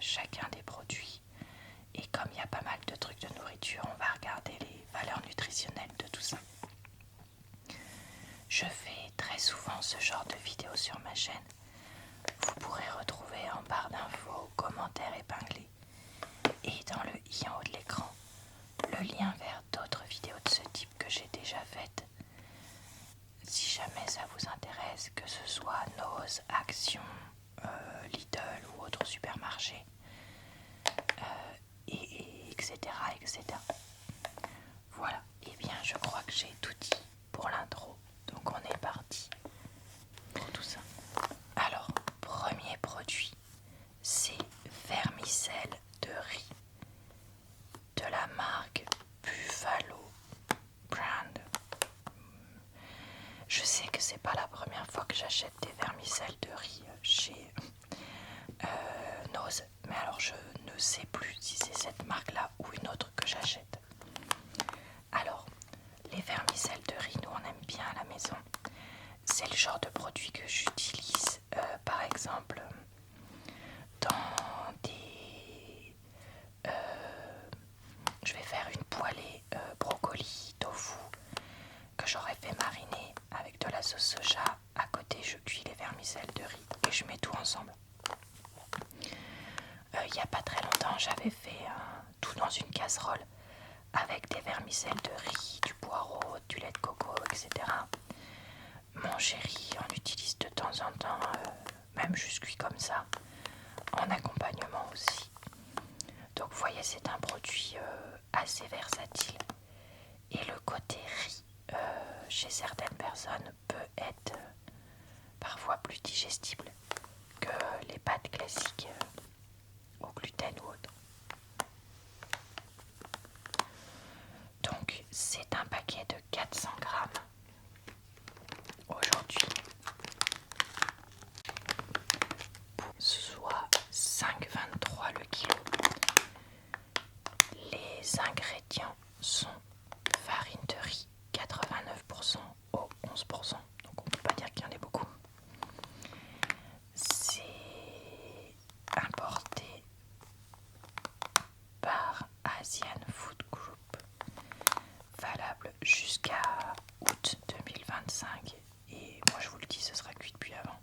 chacun des produits. Et comme il y a pas mal de trucs de nourriture, on va regarder les valeurs nutritionnelles de tout ça. Je fais très souvent ce genre de vidéos sur ma chaîne. Vous pourrez retrouver en barre d'infos, commentaires épinglés et dans le i en haut de l'écran le lien vers d'autres vidéos de ce type que j'ai déjà faites. Si jamais ça vous intéresse, que ce soit Noz, Action, Lidl ou autre supermarché, etc., etc. Voilà, et bien je crois que j'ai tout dit pour l'intro, donc on est parti pour tout ça. Alors, premier produit, c'est vermicelle de riz de la marque Buffalo Brand. Je sais que c'est pas la première fois que j'achète des vermicelles de riz chez Noz, mais alors je ne sais plus si c'est cette marque-là ou une autre que j'achète. Alors, les vermicelles de riz, nous on aime bien à la maison. C'est le genre de produit que j'utilise, par exemple, dans des... je vais faire une poêlée brocoli, tofu, que j'aurais fait mariner avec de la sauce soja. À côté, je cuis les vermicelles de riz et je mets tout ensemble. Il n'y a pas très longtemps, j'avais fait tout dans une casserole avec des vermicelles de riz, du poireau, du lait de coco, etc. Mon chéri en utilise de temps en temps, même juste cuit comme ça, en accompagnement aussi. Donc vous voyez, c'est un produit assez versatile. Et le côté riz, chez certaines personnes, peut être parfois plus digestible que les pâtes classiques au gluten ou autre. Donc c'est un paquet de 400 grammes aujourd'hui, soit 5,23 le kilo. Les ingrédients sont farine de riz 89% au 11%, donc on ne peut pas dire qu'il y en ait beaucoup. C'est importé par Asian Food Group, valable jusqu'à août 2025. Et moi je vous le dis, ce sera cuit depuis avant.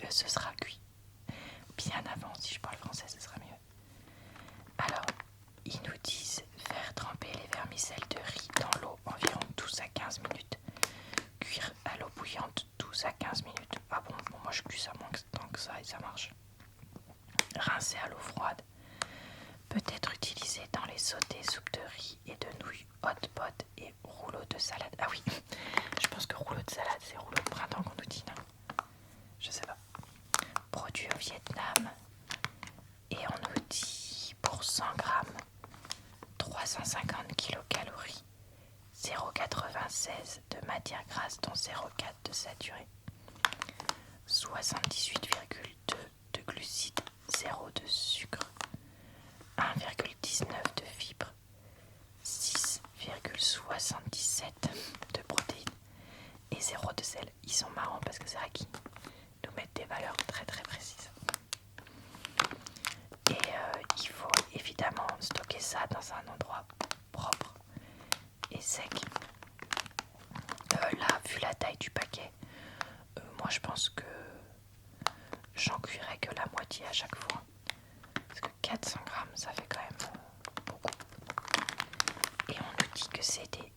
Ce sera cuit bien avant. Si je parle français, ce sera mieux. Alors, ils nous disent faire tremper les vermicelles de riz dans l'eau environ 12 à 15 minutes. Cuire à l'eau bouillante 12 à 15 minutes. Ah bon, moi je cuis ça moins tant que ça et ça marche. Rincer à l'eau froide. Peut être utilisé dans les sautés, soupes de riz et de nouilles, hot pot et rouleau de salade. Ah oui, je pense que rouleau de salade, c'est rouleau de printemps qu'on nous dit, non? Je sais pas. Produit au Vietnam. Et on nous dit pour 100 grammes, 350 kilocalories, 0,96 de matière grasse dont 0,4 de saturé, 78,2 de glucides, 0 de sucre, 1,19 de fibres, 6,77 de protéines et 0 de sel. Ils sont marrants parce que c'est vrai qu'ils nous mettent des valeurs très très précises. Et il faut évidemment stocker ça dans un endroit propre et sec. Là, vu la taille du paquet, moi je pense que j'en cuirai que la moitié à chaque fois. Parce que 400 grammes, ça fait quand même beaucoup. Et on nous dit que c'est des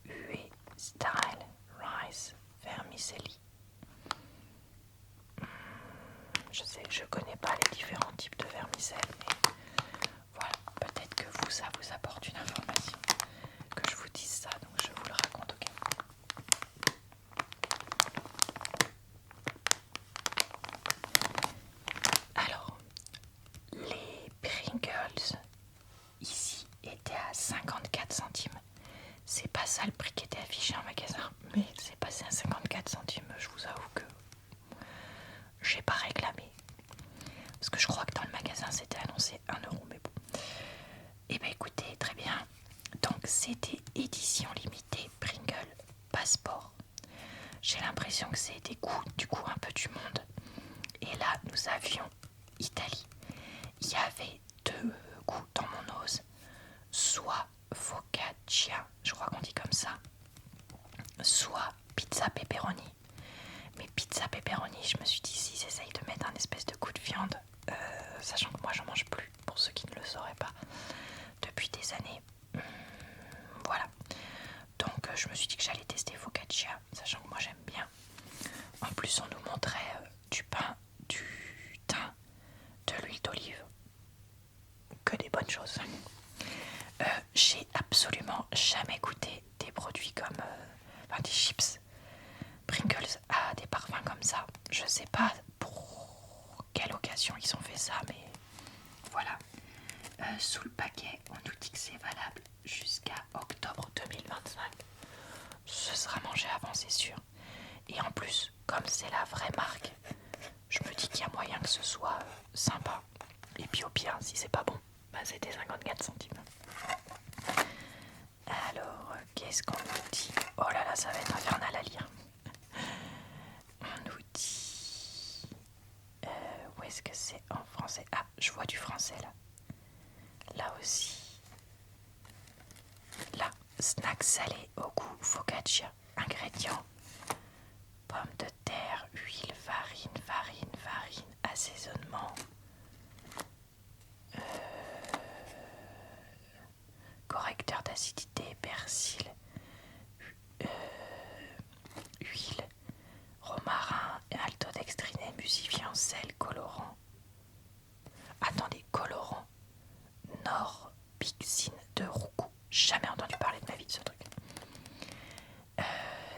UE Style Rice Vermicelli. Je connais pas les différents types de vermicelles, mais voilà, peut-être que vous, ça vous apporte une information, que je vous dise ça, donc je vous le raconte au cas où. Alors, bonne chose. J'ai absolument jamais goûté des produits comme des chips Pringles à des parfums comme ça. Je sais pas pour quelle occasion ils ont fait ça, mais voilà. Sous le paquet, on nous dit que c'est valable jusqu'à octobre 2025. Ce sera mangé avant, c'est sûr. Et en plus, comme c'est la vraie marque, je me dis qu'il y a moyen que ce soit sympa. Et puis au pire, si c'est pas bon, c'était 54 centimes. Alors, qu'est-ce qu'on nous dit? Oh là là, ça va être infernal à lire. On nous dit... où est-ce que c'est en français? Ah, je vois du français là. Là aussi. Là, snack salé au goût focaccia. Ingrédients: pommes de terre, huile, farine, assaisonnement, correcteur d'acidité, persil, huile, romarin, maltodextriné, émulsifiant, sel, colorant. Attendez, colorant, Norbixine de roucou. Jamais entendu parler de ma vie de ce truc.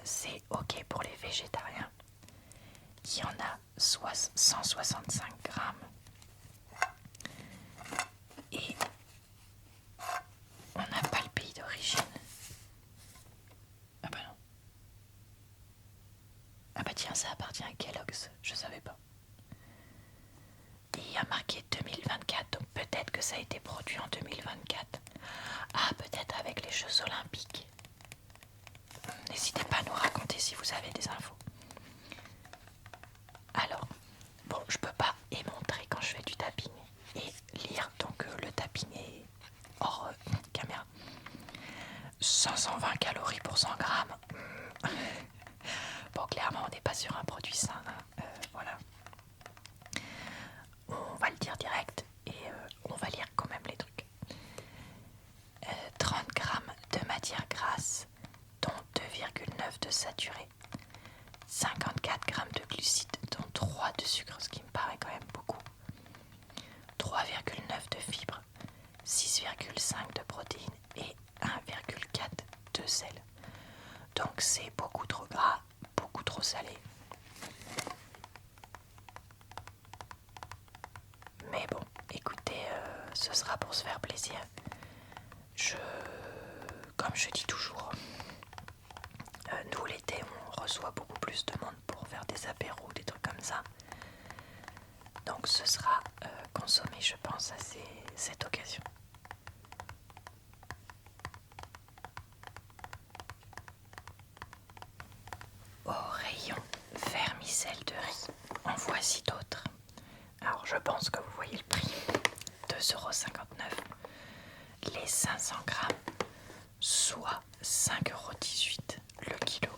C'est ok pour les végétariens. Il y en a 165 grammes. Et on n'a pas le pays d'origine. Ah bah non. Ah bah tiens, ça appartient à Kellogg's, je savais pas. Et il y a marqué 2024, donc peut-être que ça a été produit en 2024. Ah, peut-être avec les Jeux Olympiques. N'hésitez pas à nous raconter si vous avez des infos. Alors, bon, je peux pas montrer quand je fais du tapping et lire, donc le tapping est hors caméra. 520 calories pour 100 grammes. Bon, clairement, on n'est pas sur un produit sain. Voilà. On va le dire direct et on va lire quand même les trucs. 30 grammes de matière grasse, dont 2,9 de saturé. 54 grammes de glucides, dont 3 de sucre, ce qui me paraît quand même beaucoup. 3,9 de fibres, 6,5 de protéines et 1,4 de sel. Donc c'est beaucoup trop gras, beaucoup trop salé. Mais bon, écoutez, ce sera pour se faire plaisir. Comme je dis toujours, nous l'été on reçoit beaucoup plus de monde pour faire des apéros, des trucs comme ça. Donc ce sera consommé, je pense, à cette occasion. Au rayon vermicelle de riz, en voici d'autres. Alors je pense que vous voyez le prix, 2,59 €. Les 500 grammes, soit 5,18 € le kilo.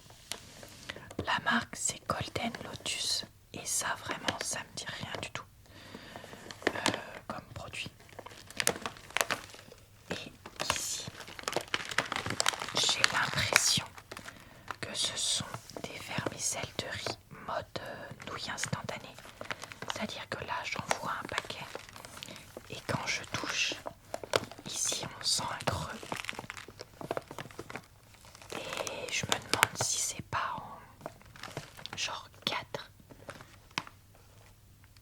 La marque c'est Golden Lotus et ça vraiment ça me dit rien du tout comme produit. Et ici j'ai l'impression que ce sont des vermicelles de riz mode nouilles instantanées. C'est-à-dire que là j'en vois un paquet et quand je touche, ici on sent un creux. Et je me demande si c'est pas en genre 4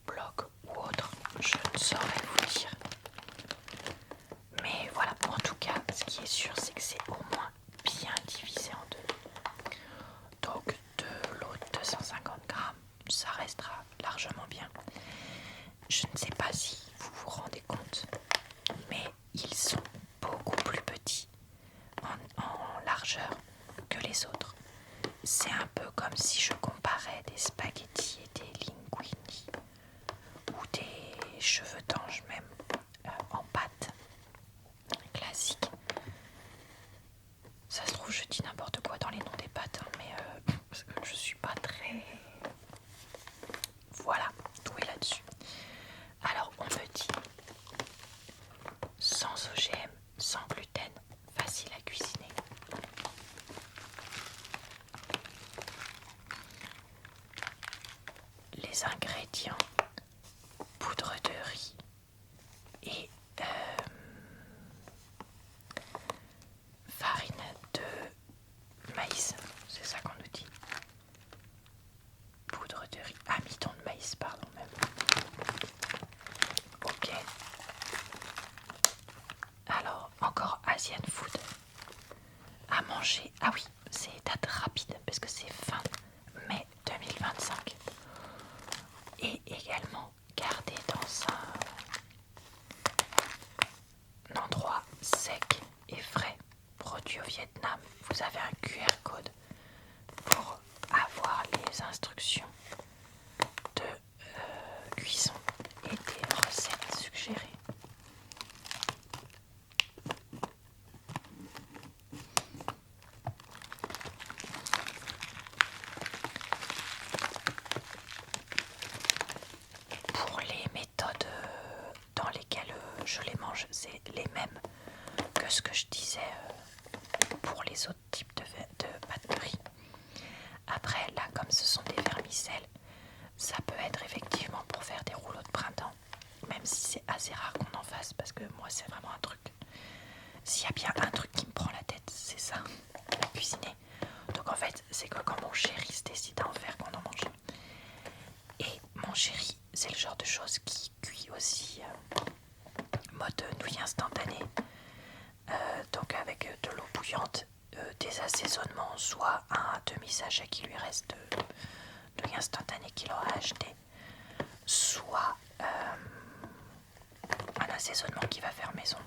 blocs ou autre, je ne saurais vous dire. Mais voilà, en tout cas, ce qui est sûr, c'est que c'est au moins bien divisé en deux. Donc de l'autre 250 grammes, ça restera largement bien. Je ne sais pas si vous vous rendez compte manger. Ah oui, c'est date rapide parce que c'est fin mai 2025. Et également garder dans un endroit sec et frais. Produit au Vietnam. Vous avez un QR code pour avoir les instructions de cuisson et des recettes suggérées. Pour les méthodes dans lesquelles je les mange, c'est les mêmes que ce que je disais pour les autres types de pâtes de riz. Après, là, comme ce sont des vermicelles, ça peut être effectivement pour faire des rouleaux de printemps, même si c'est assez rare qu'on en fasse, parce que moi, c'est vraiment un truc. S'il y a bien un truc qui me prend la tête, c'est ça, la cuisiner. Donc en fait, c'est que quand mon chéri se décide à en faire, qu'on en mange. Et mon chéri, c'est le genre de choses qui cuit aussi mode nouilles instantanées. Donc avec de l'eau bouillante, des assaisonnements, soit un demi-sachet qui lui reste de nouilles instantanées qu'il aura acheté, soit un assaisonnement qui va faire maison.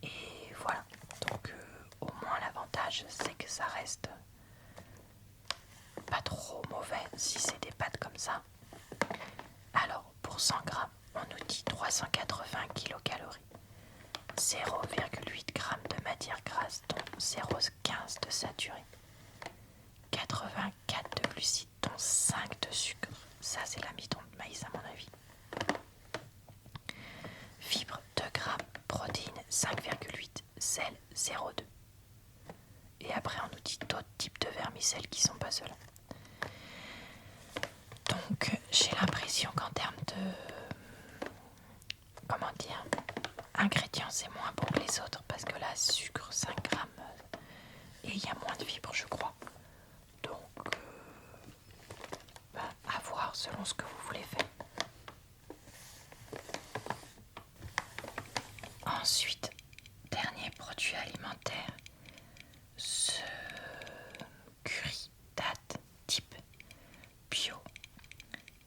Et voilà, donc au moins l'avantage c'est que ça reste pas trop mauvais si c'est des pâtes comme ça. Alors pour 100 grammes, on nous dit 380 kilocalories, 0,8 g de matière grasse, dont 0,15 de saturé, 84 de glucides, dont 5 de sucre. Ça, c'est l'amidon de maïs, à mon avis. Fibres 2 g, protéines 5,8, sel 0,2. Et après, on nous dit d'autres types de vermicelles qui sont pas ceux-là. Donc, j'ai l'impression qu'en termes de... Comment dire, ingrédients, c'est moins bon que les autres parce que là, sucre 5 grammes et il y a moins de fibres, je crois. Donc, à voir selon ce que vous voulez faire. Ensuite, dernier produit alimentaire, ce curry date type bio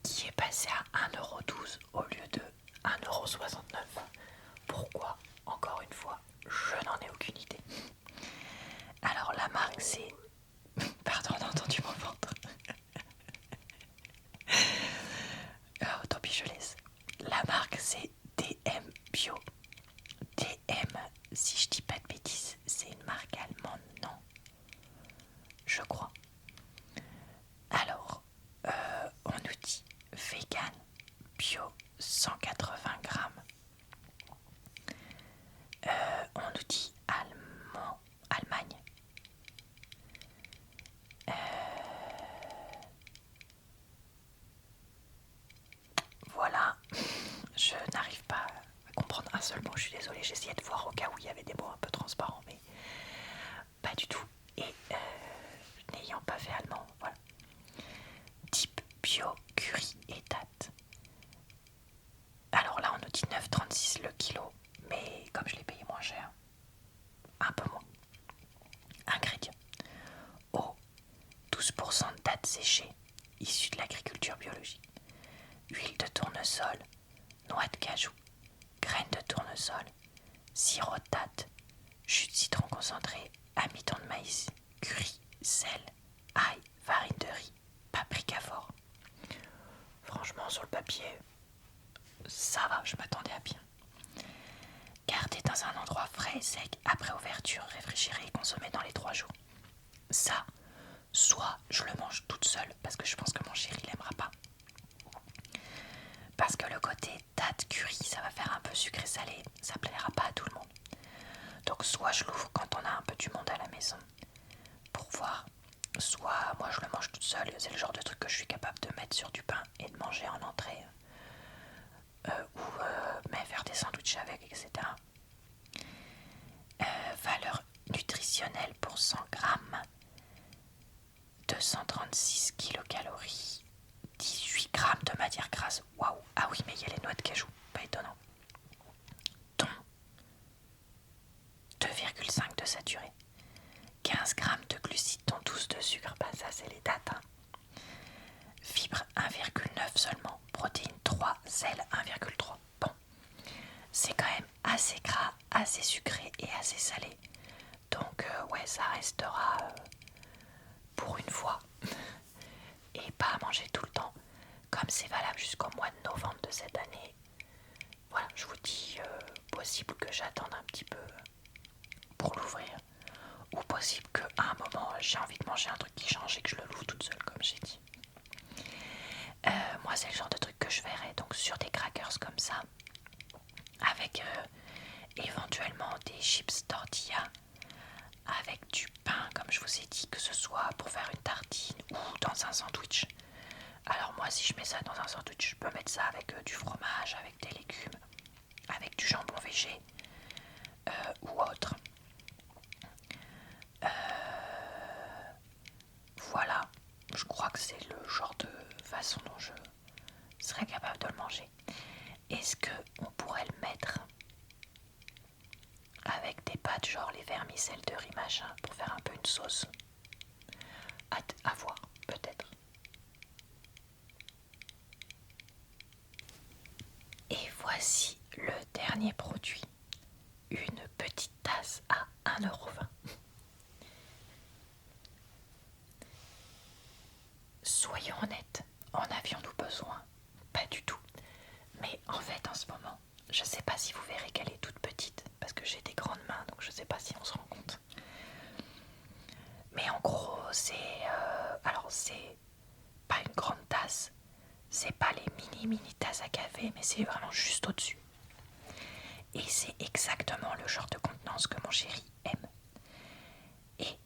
qui est passé à 1,12 € au lieu de 1,69 €. Pourquoi? Encore une fois, je n'en ai aucune idée. Alors la marque c'est... Pardon, on a entendu mon ventre. Tant pis, je laisse. La marque c'est DM Bio. DM, si je dis pas de bêtises, c'est une marque allemande, non? Je crois. Alors, on nous dit vegan, bio, 180 grammes. On nous dit Allemagne. Voilà, je n'arrive pas à comprendre un seul mot, je suis désolée, j'essayais de voir au cas où il y avait des mots un peu transparents, mais pas du tout. Et n'ayant pas fait allemand, voilà. Type bio, curry et date. Alors là, on nous dit 9,36 le kilo, mais comme je l'ai payé moins cher, un peu moins. Ingrédients: eau, 12% de dattes séchées, issues de l'agriculture biologique, huile de tournesol, noix de cajou, graines de tournesol, sirop de date, jus de citron concentré, amidon de maïs, curry, sel, ail, farine de riz, paprika fort. Franchement, sur le papier, ça va, je m'attendais à bien. Garder dans un endroit frais et sec après ouverture, réfrigéré et consommé dans les 3 jours. Ça, soit je le mange toute seule parce que je pense que mon chéri l'aimera pas. Parce que le côté date curry, ça va faire un peu sucré salé, ça plaira pas à tout le monde. Donc soit je l'ouvre quand on a un peu du monde à la maison pour voir, soit moi je le mange toute seule. C'est le genre de truc que je suis capable de mettre sur du pain et de manger en entrée, ou mais faire des sandwichs avec, etc. Valeur nutritionnelle pour 100 grammes, 236 kilocalories, 18 grammes de matière grasse. Waouh! Ah oui, mais il y a les noix de cajou, pas étonnant. Thon, 2,5 de saturé, 15 grammes de glucides dont 12 de sucre, bah ça c'est les dates. Hein. Fibres 1,9 seulement, protéines 3, sel 1,3. Bon, c'est quand même assez gras, assez sucré et assez salé. Donc ouais, ça restera pour une fois et pas à manger tout le temps. Comme c'est valable jusqu'au mois de novembre de cette année, voilà, je vous dis possible que j'attende un petit peu pour l'ouvrir. Ou possible qu'à un moment j'ai envie de manger un truc qui change et que je le l'ouvre toute seule comme j'ai dit. Moi c'est le genre de truc que je verrais donc sur des crackers comme ça avec éventuellement des chips tortilla avec du pain comme je vous ai dit, que ce soit pour faire une tartine ou dans un sandwich. Alors moi si je mets ça dans un sandwich, je peux mettre ça avec du fromage, avec des légumes, avec du jambon végé ou autre. Voilà, je crois que c'est le genre de façon dont je serais capable de le manger. Est-ce qu'on pourrait le mettre avec des pâtes genre les vermicelles de riz machin pour faire un peu une sauce? À voir, peut-être. Et voici le dernier produit. Une petite tasse à 1,20 €. Soyons honnêtes, en avions-nous besoin? Pas du tout. Mais en fait, en ce moment, je sais pas si vous verrez qu'elle est toute petite, parce que j'ai des grandes mains, donc je sais pas si on se rend compte. Mais en gros, alors c'est pas une grande tasse, c'est pas les mini tasses à café, mais c'est vraiment juste au-dessus. Et c'est exactement le genre de contenance que mon chéri aime. Et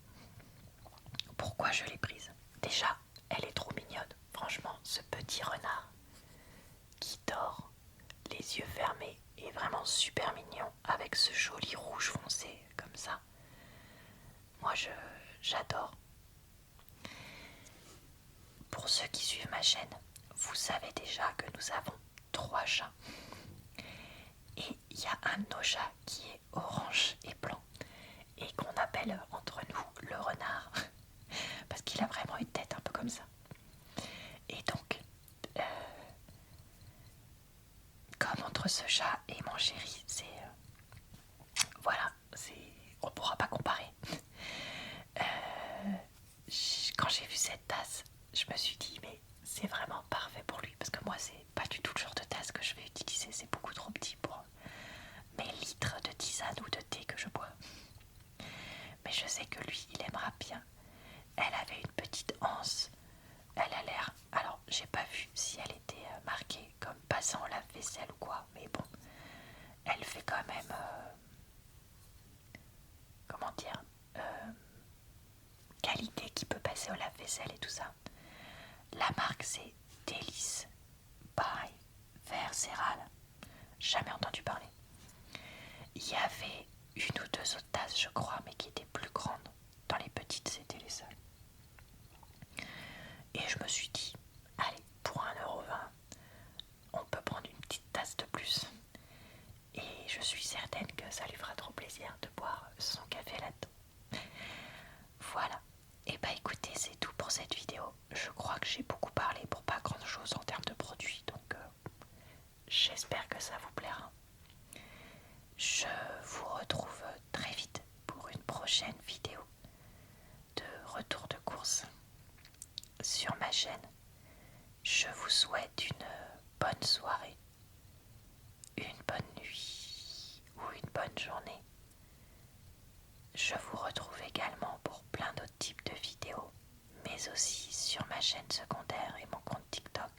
pourquoi je l'ai prise? Déjà, elle est trop mignonne. Franchement, ce petit renard qui dort, les yeux fermés, est vraiment super mignon avec ce joli rouge foncé comme ça. Moi, j'adore. Pour ceux qui suivent ma chaîne, vous savez déjà que nous avons 3 chats. Et il y a un de nos chats qui est orange et blanc et qu'on appelle entre nous le renard parce qu'il a vraiment une tête un peu comme ça. Et donc, comme entre ce chat et mon chéri, voilà, on pourra pas comparer. Quand j'ai vu cette tasse, je me suis dit mais c'est vraiment parfait pour lui parce que moi c'est pas du tout le genre de tasse que je vais utiliser, c'est beaucoup trop petit pour mes litres de tisane ou de thé que je bois. Mais je sais que lui il aimera bien. Elle avait une petite anse, elle a l'air, alors j'ai pas vu si elle était marquée comme passant au lave-vaisselle ou quoi, mais bon, elle fait quand même comment dire qualité qui peut passer au lave-vaisselle et tout ça. La marque c'est Délice by Vercéral. Jamais entendu parler. Il y avait une ou deux autres tasses je crois, mais qui étaient plus grandes. Dans les petites c'était les seules. Et je me suis dit, allez, pour 1,20 €, on peut prendre une petite tasse de plus. Et je suis certaine que ça lui fera trop plaisir de boire son café là-dedans. Voilà. Et bah écoutez, c'est tout pour cette vidéo. Je crois que j'ai beaucoup parlé pour pas grand chose en termes de produits, donc j'espère que ça vous plaira. Je vous retrouve très vite pour une prochaine vidéo de retour de course sur ma chaîne. Je vous souhaite une bonne soirée, une bonne nuit ou une bonne journée. Je vous retrouve également pour plein d'autres types de vidéos, mais aussi sur ma chaîne secondaire et mon compte TikTok